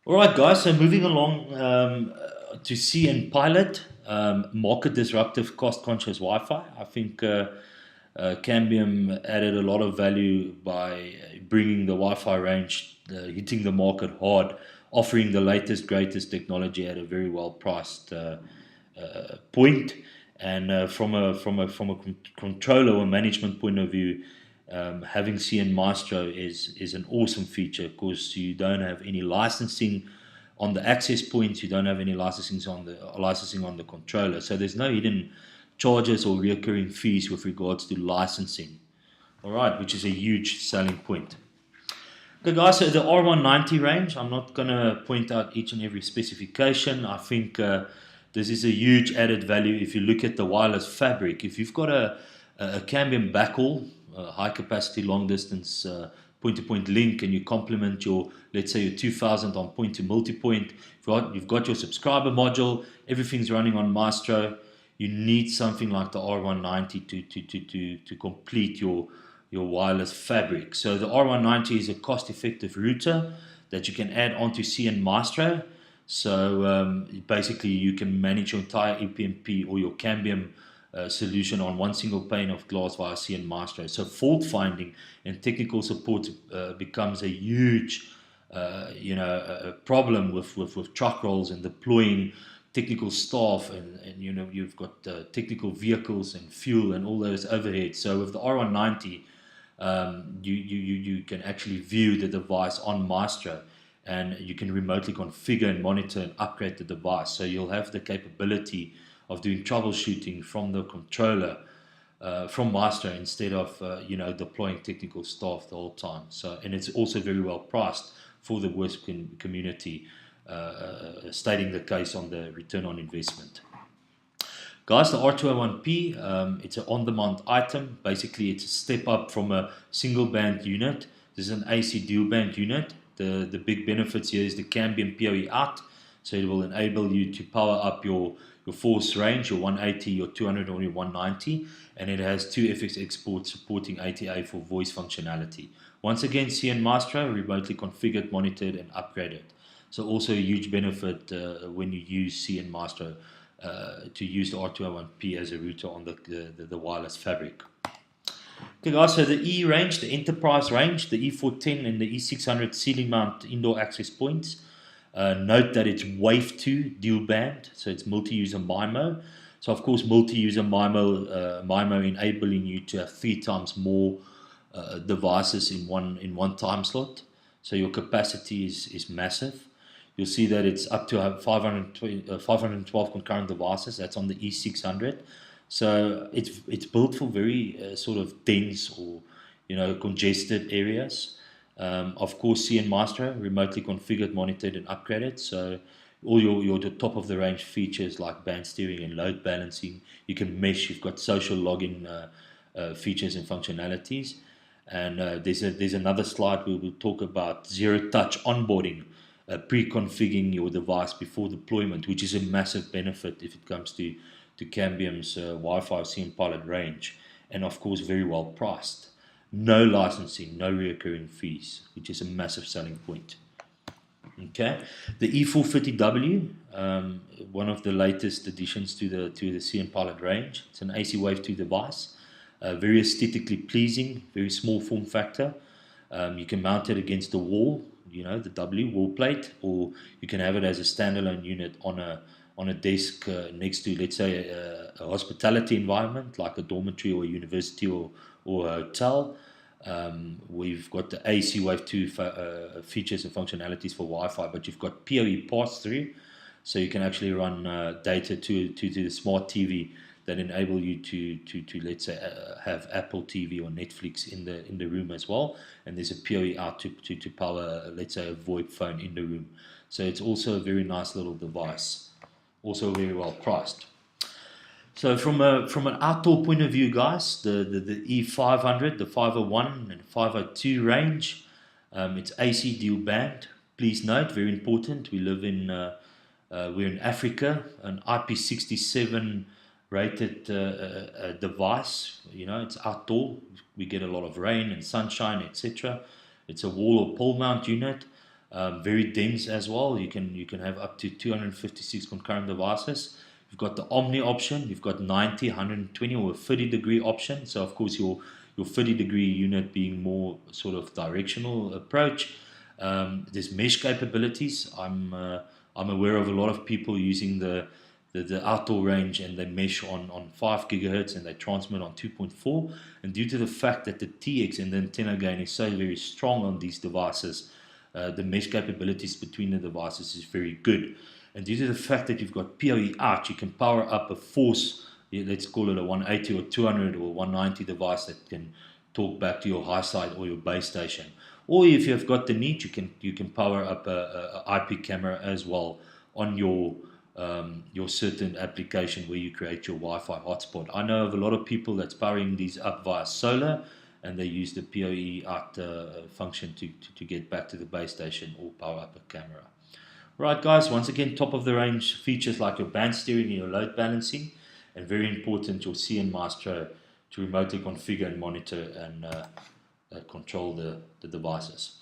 All right, guys. So moving along to cnPilot, market disruptive, cost-conscious Wi-Fi. I think Cambium added a lot of value by bringing the Wi-Fi range, hitting the market hard, offering the latest, greatest technology at a very well-priced point. And from a controller or management point of view, having CN Maestro is an awesome feature because you don't have any licensing on the access points. You don't have any licensing on the controller. So there's no hidden charges or recurring fees with regards to licensing. All right, which is a huge selling point. Okay, guys, so the R190 range, I'm not going to point out each and every specification. I think this is a huge added value if you look at the wireless fabric. If you've got a Cambium backhaul, high capacity, long distance point to point link, and you complement your, let's say, your 2000 on point to multipoint, you've got your subscriber module, everything's running on Maestro. You need something like the R190 to complete your wireless fabric. So the R190 is a cost-effective router that you can add onto CN Maestro. So basically, you can manage your entire EPMP or your Cambium solution on one single pane of glass via CN Maestro. So fault finding and technical support becomes a huge, a problem with truck rolls and deploying technical staff, and you've got technical vehicles and fuel and all those overheads. So with the R190, you can actually view the device on Maestro, and you can remotely configure and monitor and upgrade the device. So you'll have the capability of doing troubleshooting from the controller from Maestro instead of deploying technical staff the whole time. So, and it's also very well priced for the WISP community, stating the case on the return on investment. Guys, the R201P, it's an on-demand item. Basically, it's a step up from a single band unit. This is an AC dual band unit. The big benefits here is the Cambium PoE out. So it will enable you to power up your force range, your 180, your 200, or your 190. And it has two FX exports supporting ATA for voice functionality. Once again, CN Maestro, remotely configured, monitored, and upgraded. So also a huge benefit when you use CN Maestro to use the R201P as a router on the wireless fabric. Okay, guys, so the E range, the Enterprise range, the E410 and the E600 ceiling mount indoor access points. Note that it's Wave 2 dual band, so it's multi-user MIMO. So of course, multi-user MIMO enabling you to have 3 times more devices in one time slot. So your capacity is massive. You'll see that it's up to 512 concurrent devices. That's on the E600. So it's built for very sort of dense or congested areas. Of course, CN Maestro, remotely configured, monitored, and upgraded. So all your top of the range features like band steering and load balancing. You can mesh. You've got social login features and functionalities. And there's another slide where we'll talk about zero touch onboarding, pre-configuring your device before deployment, which is a massive benefit if it comes to Cambium's Wi-Fi cnPilot range, and of course very well priced. No licensing, no recurring fees, which is a massive selling point. Okay, the E450W, one of the latest additions to the cnPilot range. It's an AC Wave 2 device, very aesthetically pleasing, very small form factor. You can mount it against the wall, the W wall plate, or you can have it as a standalone unit on a desk next to, let's say, a hospitality environment like a dormitory or a university or a hotel. We've got the AC Wave 2 features and functionalities for Wi-Fi, but you've got PoE pass-through, so you can actually run data to the smart TV that enable you to let's say have Apple TV or Netflix in the room as well, and there's a PoE out to power, let's say, a VoIP phone in the room. So it's also a very nice little device, also very well priced. So from an outdoor point of view, guys, the E500, the 501 and 502 range, it's AC dual band. Please note, very important, we're in Africa, an IP67 rated device. It's outdoor. We get a lot of rain and sunshine, etc. It's a wall or pole mount unit. very dense as well. You can have up to 256 concurrent devices. You've got the Omni option. You've got 90, 120, or a 30-degree option. So of course your 30-degree unit being more sort of directional approach. There's mesh capabilities. I'm aware of a lot of people using the outdoor range, and they mesh on 5 gigahertz and they transmit on 2.4. And due to the fact that the TX and the antenna gain is so very strong on these devices, the mesh capabilities between the devices is very good. And due to the fact that you've got PoE out, you can power up a force, let's call it a 180 or 200 or 190 device that can talk back to your high side or your base station. Or if you've got the need, you can power up a IP camera as well on your certain application where you create your Wi-Fi hotspot. I know of a lot of people that's powering these up via solar, and they use the PoE out function to get back to the base station or power up a camera. Right, guys, once again, top of the range features like your band steering and your load balancing, and very important, your CN Maestro to remotely configure and monitor and control the devices.